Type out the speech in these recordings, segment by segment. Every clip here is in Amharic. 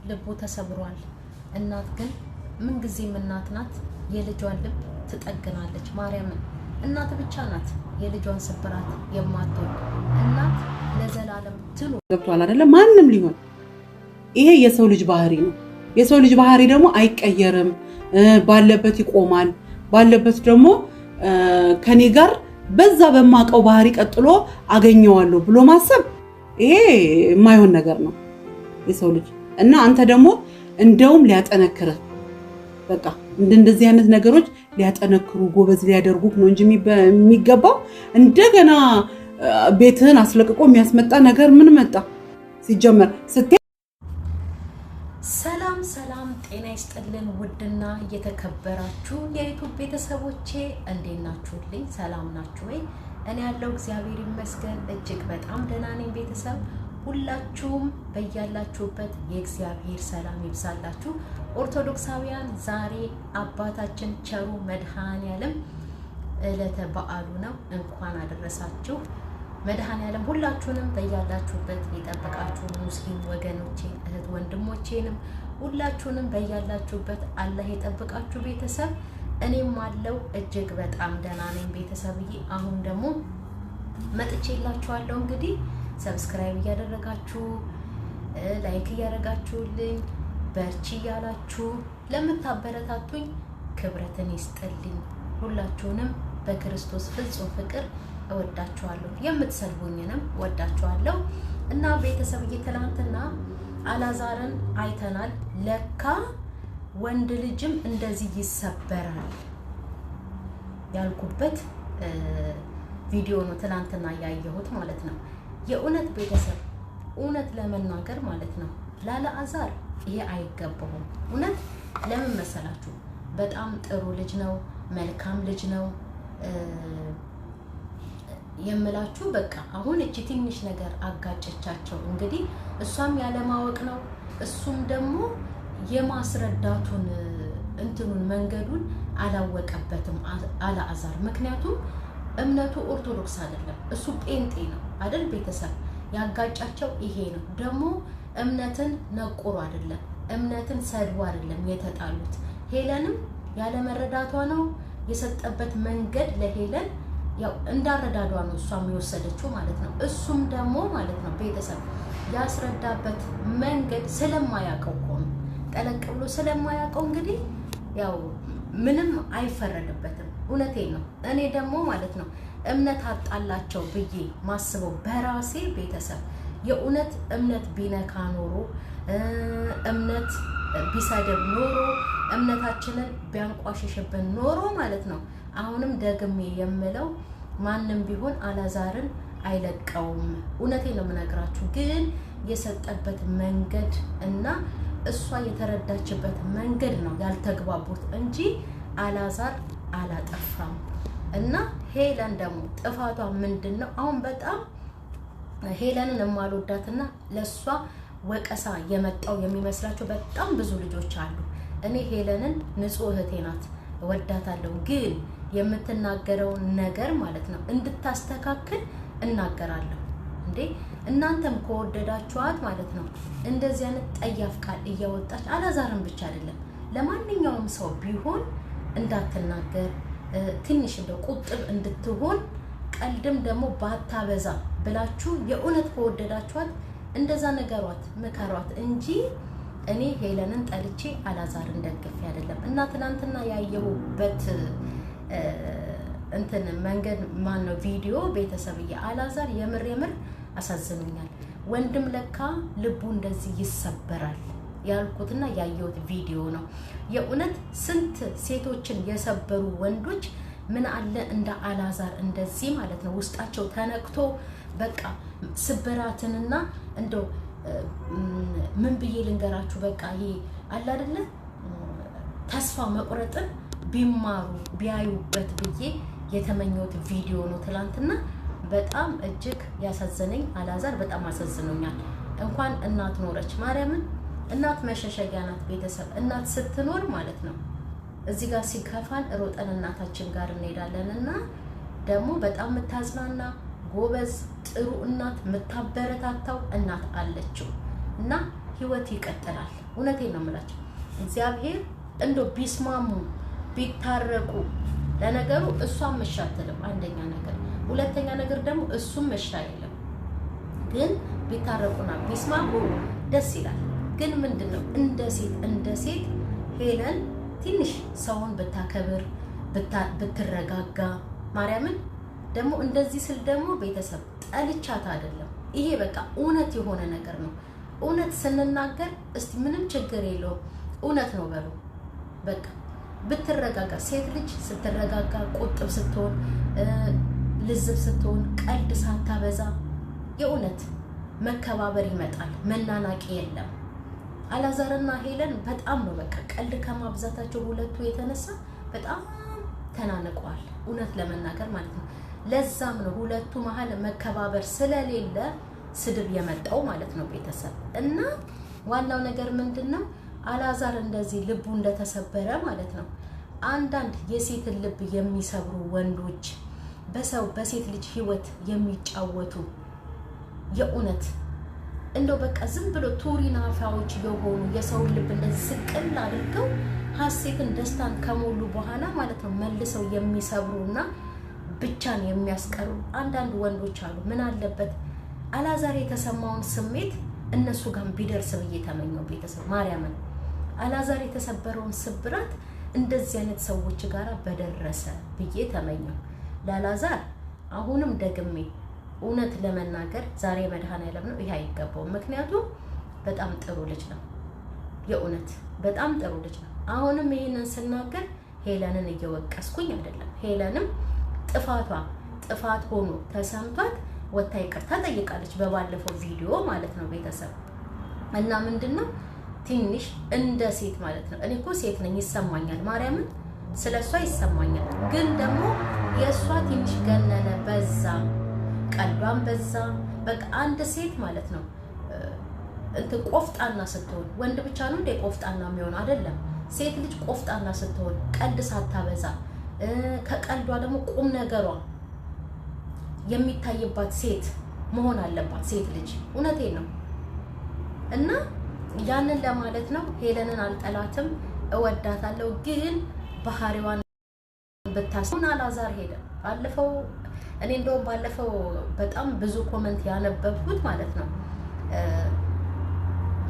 ልቡ ተሰብሯል። እናት ግን ምን ጊዜም እናት ናት፣ የልጇን ልብ ትጠግናለች። ማርያምን እናት ብቻ ናት የልጇን ስብራት የማትወድ እናት ለዘላለም ትኑ። ገብቷል አይደለ? ማንም ሊሆን ይሄ የሰው ልጅ ባህሪ ነው። የሰው ልጅ ባህሪ ደግሞ አይቀየርም። ባለበት ይቆማል። ባለበት ደግሞ ከኔ ጋር በዛ በማቀው ባህሪ ቀጥሎ አገኘዋለሁ ብሎ ማሰብ ይሄ የማይሆን ነገር ነው የሰው ልጅ እና አንተ ደግሞ እንደውም ሊያጠነክር በቃ እንደዚህ አይነት ነገሮች ሊያጠነክሩ ጎበዝ ሊያደርጉክ ነው እንጂ የሚገባው እንደገና ቤትህን አስለቅቆ የሚያስመጣ ነገር ምን መጣ ሲጀመር ሰላም ሰላም ጤና ይስጥልን ውድና እየተከበራችሁ የዩቲዩብ ቤተሰቦቼ እንዴት ናችሁልኝ? ሰላም ናችሁ ወይ? እኔ ያለው እግዚአብሔር ይመስገን እጅግ በጣም ደህና ነኝ። ቤተሰብ ሁላችሁም በያላችሁበት የእግዚአብሔር ሰላም ይብዛላችሁ። ኦርቶዶክሳውያን ዛሬ አባታችን ቸሩ መድኃኔዓለም ዕለተ በዓሉ ነው። እንኳን አደረሳችሁ። መድኃኔዓለም ሁላችሁንም በያላችሁበት ይጠብቃችሁ። ሙስሊም ወገኖቼ እህት ወንድሞቼንም ሁላችሁንም በያላችሁበት አላህ ይጠብቃችሁ። ቤተሰብ እኔም አለው እጅግ በጣም ደህና ነኝ ቤተሰብዬ። አሁን ደግሞ መጥቼላችኋለሁ። እንግዲህ ሰብስክራይብ እያደረጋችሁ ላይክ እያደረጋችሁልኝ በርቺ እያላችሁ ለምታበረታቱኝ ክብረትን ይስጥልኝ። ሁላችሁንም በክርስቶስ ፍጹም ፍቅር እወዳችኋለሁ። የምትሰልቡኝንም እወዳችኋለሁ። እና ቤተሰብ እየተላንተና አላዛርን አይተናል። ለካ ወንድ ልጅም እንደዚህ ይሰበራል ያልኩበት ቪዲዮ ነው ትላንትና ያየሁት ማለት ነው። የእውነት ቤተሰብ እውነት ለመናገር ማለት ነው ለአላዛር ይሄ አይገባውም። እውነት ለምን መሰላችሁ? በጣም ጥሩ ልጅ ነው፣ መልካም ልጅ ነው የምላችሁ። በቃ አሁን እቺ ትንሽ ነገር አጋጨቻቸው። እንግዲህ እሷም ያለማወቅ ነው፣ እሱም ደግሞ የማስረዳቱን እንትኑን መንገዱን አላወቀበትም አላዛር። ምክንያቱም እምነቱ ኦርቶዶክስ አይደለም፣ እሱ ጴንጤ ነው አይደል? ቤተሰብ ያጋጫቸው ይሄ ነው። ደግሞ እምነትን ነቁሩ አይደለም፣ እምነትን ሰድቦ አይደለም የተጣሉት። ሄለንም ያለመረዳቷ ነው የሰጠበት መንገድ ለሄለን ያው እንዳረዳዷ ነው እሷም የወሰደችው ማለት ነው። እሱም ደግሞ ማለት ነው ቤተሰብ ያስረዳበት መንገድ ስለማያውቀው እኮ ነው፣ ጠለቅ ብሎ ስለማያውቀው እንግዲህ ያው ምንም አይፈረድበትም። እውነቴን ነው። እኔ ደግሞ ማለት ነው እምነት አጣላቸው ብዬ ማስበው በራሴ ቤተሰብ የእውነት እምነት ቢነካ ኖሮ እምነት ቢሰደብ ኖሮ እምነታችንን ቢያንቋሽሽብን ኖሮ ማለት ነው አሁንም ደግሜ የምለው ማንም ቢሆን አላዛርን አይለቀውም። እውነቴን ነው የምነግራችሁ። ግን የሰጠበት መንገድ እና እሷ የተረዳችበት መንገድ ነው ያልተግባቡት እንጂ አላዛር አላጠፋም። እና ሄለን ደግሞ ጥፋቷ ምንድነው? አሁን በጣም ሄለንን የማልወዳትና ለሷ ወቀሳ የመጣው የሚመስላቸው በጣም ብዙ ልጆች አሉ። እኔ ሄለንን ንጹህ እህቴ ናት፣ እወዳታለሁ። ግን የምትናገረው ነገር ማለት ነው እንድታስተካክል እናገራለሁ። እንዴ እናንተም ከወደዳችኋት ማለት ነው እንደዚህ አይነት ጠያፍ ቃል እያወጣች አላዛርን ብቻ አይደለም ለማንኛውም ሰው ቢሆን እንዳትናገር፣ ትንሽ እንደ ቁጥብ እንድትሆን፣ ቀልድም ደግሞ ባታበዛ ብላችሁ የእውነት ከወደዳችኋት እንደዛ ነገሯት፣ ምከሯት እንጂ እኔ ሄለንን ጠልቼ አላዛርን ደግፌ አይደለም። እና ትናንትና ያየሁበት እንትን መንገድ ማን ነው ቪዲዮ ቤተሰብዬ አላዛር የምር አሳዝኖኛል። ወንድም ለካ ልቡ እንደዚህ ይሰበራል ያልኩትና ያየሁት ቪዲዮ ነው። የእውነት ስንት ሴቶችን የሰበሩ ወንዶች ምን አለ እንደ አላዛር እንደዚህ ማለት ነው ውስጣቸው ተነክቶ በቃ ስብራትንና እንደው ምን ብዬ ልንገራችሁ፣ በቃ ይሄ አለ አይደለ ተስፋ መቁረጥን ቢማሩ ቢያዩበት ብዬ የተመኘሁት ቪዲዮ ነው ትላንትና። በጣም እጅግ ያሳዘነኝ አላዛር በጣም አሳዝኖኛል። እንኳን እናት ኖረች። ማርያምን እናት መሸሸጊያ ናት። ቤተሰብ እናት ስትኖር ማለት ነው እዚህ ጋር ሲከፋን ሮጠን እናታችን ጋር እንሄዳለን። እና ደግሞ በጣም የምታዝናና ጎበዝ ጥሩ እናት የምታበረታታው እናት አለችው። እና ህይወት ይቀጥላል። እውነቴን ነው የምላቸው። እግዚአብሔር እንደው ቢስማሙ ቢታረቁ፣ ለነገሩ እሷም እሺ አትልም አንደኛ ነገር፣ ሁለተኛ ነገር ደግሞ እሱም እሺ አይልም። ግን ቢታረቁና ቢስማሙ ደስ ይላል። ግን ምንድነው እንደ ሴት ሄለን ትንሽ ሰውን ብታከብር ብትረጋጋ፣ ማርያምን ደግሞ እንደዚህ ስል ደግሞ ቤተሰብ ጠልቻት አይደለም። ይሄ በቃ እውነት የሆነ ነገር ነው። እውነት ስንናገር እስቲ ምንም ችግር የለውም እውነት ነው በሉ። በቃ ብትረጋጋ፣ ሴት ልጅ ስትረጋጋ፣ ቁጥብ ስትሆን፣ ልዝብ ስትሆን፣ ቀልድ ሳታበዛ፣ የእውነት መከባበር ይመጣል። መናናቂ የለም። አላዛርና ሄለን በጣም ነው በቃ ቀልድ ከማብዛታቸው ሁለቱ የተነሳ በጣም ተናንቀዋል፣ እውነት ለመናገር ማለት ነው። ለዛም ነው ሁለቱ መሀል መከባበር ስለሌለ ስድብ የመጣው ማለት ነው ቤተሰብ። እና ዋናው ነገር ምንድነው አላዛር እንደዚህ ልቡ እንደተሰበረ ማለት ነው። አንዳንድ የሴትን ልብ የሚሰብሩ ወንዶች፣ በሴት ልጅ ህይወት የሚጫወቱ የእውነት እንደው በቃ ዝም ብሎ ቱሪናፋዎች የሆኑ የሰውን ልብ እንደዚህ ስቅል አድርገው ሀሴትን ደስታን ከሞሉ በኋላ ማለት ነው መልሰው የሚሰብሩና ብቻን የሚያስቀሩ አንዳንድ ወንዶች አሉ። ምን አለበት አላዛር የተሰማውን ስሜት እነሱ ጋር ቢደርስ ብዬ ተመኘው ቤተሰብ። ማርያምን አላዛር የተሰበረውን ስብራት እንደዚህ አይነት ሰዎች ጋር በደረሰ ብዬ ተመኘው ለአላዛር። አሁንም ደግሜ እውነት ለመናገር ዛሬ መድኃኔዓለም ነው፣ ይሄ አይገባውም። ምክንያቱም በጣም ጥሩ ልጅ ነው፣ የእውነት በጣም ጥሩ ልጅ ነው። አሁንም ይሄንን ስናገር ሄለንን እየወቀስኩኝ አይደለም። ሄለንም ጥፋት ሆኖ ተሰምቷት ወታ ይቅርታ ጠይቃለች በባለፈው ቪዲዮ ማለት ነው ቤተሰብ። እና ምንድነው ትንሽ እንደ ሴት ማለት ነው፣ እኔ እኮ ሴት ነኝ ይሰማኛል፣ ማርያምን ስለሷ ይሰማኛል። ግን ደግሞ የሷ ትንሽ ገነነ፣ በዛ፣ ቀልቧን በዛ። በቃ አንድ ሴት ማለት ነው እንትን ቆፍጣና ስትሆን፣ ወንድ ብቻ ነው እንደ ቆፍጣና የሚሆነው አይደለም። ሴት ልጅ ቆፍጣና ስትሆን፣ ቀልድ ሳታበዛ፣ ከቀልዷ ደግሞ ቁም ነገሯ የሚታይባት ሴት መሆን አለባት ሴት ልጅ። እውነቴን ነው። እና ያንን ለማለት ነው። ሄለንን አልጠላትም፣ እወዳታለሁ። ግን ባህሪዋን ብታስቡን አላዛር ሄደ ባለፈው። እኔ እንደውም ባለፈው በጣም ብዙ ኮመንት ያነበብኩት ማለት ነው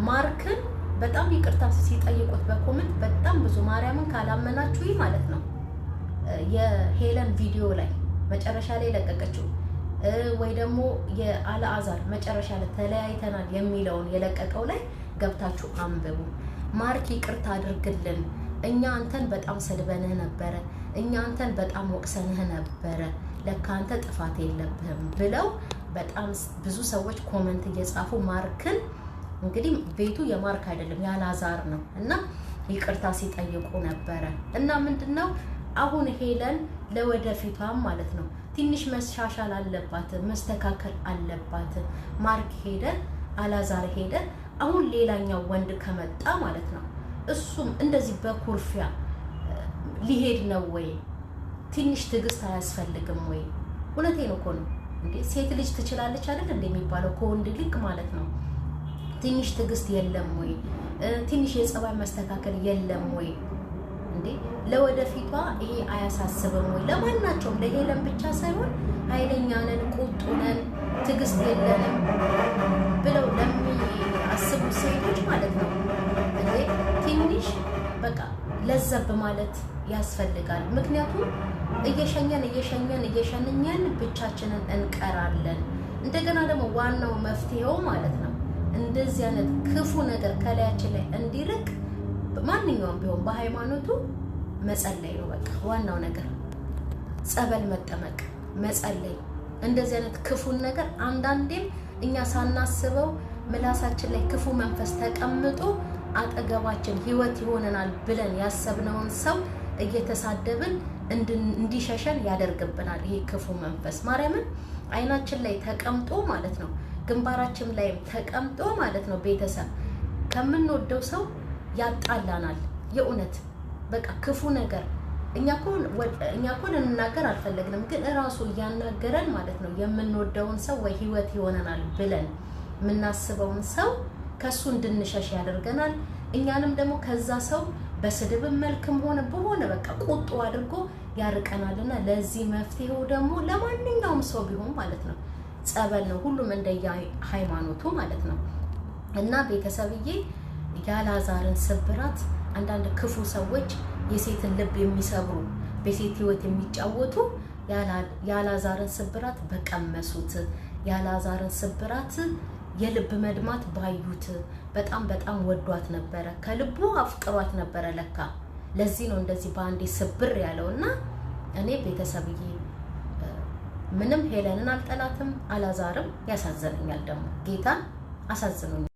ማርክን በጣም ይቅርታ ሲጠይቁት በኮመንት በጣም ብዙ ማርያምን ካላመናችሁ ማለት ነው የሄለን ቪዲዮ ላይ መጨረሻ ላይ ለቀቀችው ወይ ደግሞ የአልዓዛር መጨረሻ ላይ ተለያይተናል የሚለውን የለቀቀው ላይ ገብታችሁ አንብቡ። ማርክ ይቅርታ አድርግልን፣ እኛ አንተን በጣም ሰድበንህ ነበረ፣ እኛ አንተን በጣም ወቅሰንህ ነበረ፣ ለካ አንተ ጥፋት የለብህም ብለው በጣም ብዙ ሰዎች ኮመንት እየጻፉ ማርክን እንግዲህ ቤቱ የማርክ አይደለም የአልዓዛር ነው እና ይቅርታ ሲጠይቁ ነበረ። እና ምንድነው አሁን ሄለን ለወደፊቷም ማለት ነው ትንሽ መሻሻል አለባት፣ መስተካከል አለባት። ማርክ ሄደ፣ አልዓዛር ሄደ። አሁን ሌላኛው ወንድ ከመጣ ማለት ነው እሱም እንደዚህ በኩርፊያ ሊሄድ ነው ወይ? ትንሽ ትዕግስት አያስፈልግም ወይ? እውነቴን እኮ ነው እንዴ። ሴት ልጅ ትችላለች አይደል እንደሚባለው ከወንድ ልጅ ማለት ነው። ትንሽ ትዕግስት የለም ወይ? ትንሽ የጸባይ መስተካከል የለም ወይ? እንዴ ለወደፊቷ ይሄ አያሳስብም ወይ? ለማናቸውም ለሄለን ብቻ ሳይሆን ኃይለኛ ነን፣ ቁጡ ነን፣ ትዕግስት የለንም ብለው ለሚያስቡ ሴቶች ማለት ነው እንዴ ትንሽ በቃ ለዘብ ማለት ያስፈልጋል። ምክንያቱም እየሸኘን ብቻችንን እንቀራለን። እንደገና ደግሞ ዋናው መፍትሄው ማለት ነው እንደዚህ አይነት ክፉ ነገር ከላያችን ላይ እንዲርቅ ማንኛውም ቢሆን በሃይማኖቱ መጸለይ ነው። በቃ ዋናው ነገር ጸበል መጠመቅ፣ መጸለይ። እንደዚህ አይነት ክፉን ነገር አንዳንዴም እኛ ሳናስበው ምላሳችን ላይ ክፉ መንፈስ ተቀምጦ አጠገባችን ህይወት ይሆነናል ብለን ያሰብነውን ሰው እየተሳደብን እንዲሸሸን ያደርግብናል። ይሄ ክፉ መንፈስ ማርያምን አይናችን ላይ ተቀምጦ ማለት ነው፣ ግንባራችን ላይ ተቀምጦ ማለት ነው ቤተሰብ ከምንወደው ሰው ያጣላናል። የእውነት በቃ ክፉ ነገር እኛ እኮ ልንናገር አልፈለግንም፣ ግን እራሱ እያናገረን ማለት ነው የምንወደውን ሰው ወይ ህይወት ይሆነናል ብለን የምናስበውን ሰው ከሱ እንድንሸሽ ያደርገናል። እኛንም ደግሞ ከዛ ሰው በስድብ መልክም ሆነ በሆነ በቃ ቁጡ አድርጎ ያርቀናልና ለዚህ መፍትሄው ደግሞ ለማንኛውም ሰው ቢሆን ማለት ነው ጸበል ነው። ሁሉም እንደየ ሃይማኖቱ ማለት ነው። እና ቤተሰብዬ ያላዛርን ስብራት አንዳንድ ክፉ ሰዎች የሴትን ልብ የሚሰብሩ በሴት ህይወት የሚጫወቱ ያላዛርን ስብራት በቀመሱት ያላዛርን ስብራት የልብ መድማት ባዩት በጣም ወዷት ነበረ። ከልቡ አፍቅሯት ነበረ ለካ። ለዚህ ነው እንደዚህ ባንዴ ስብር ያለውና እኔ ቤተሰብዬ ምንም ሄለንን አልጠላትም። አላዛርም ያሳዝነኛል፣ ደግሞ ጌታን አሳዝኖኛል።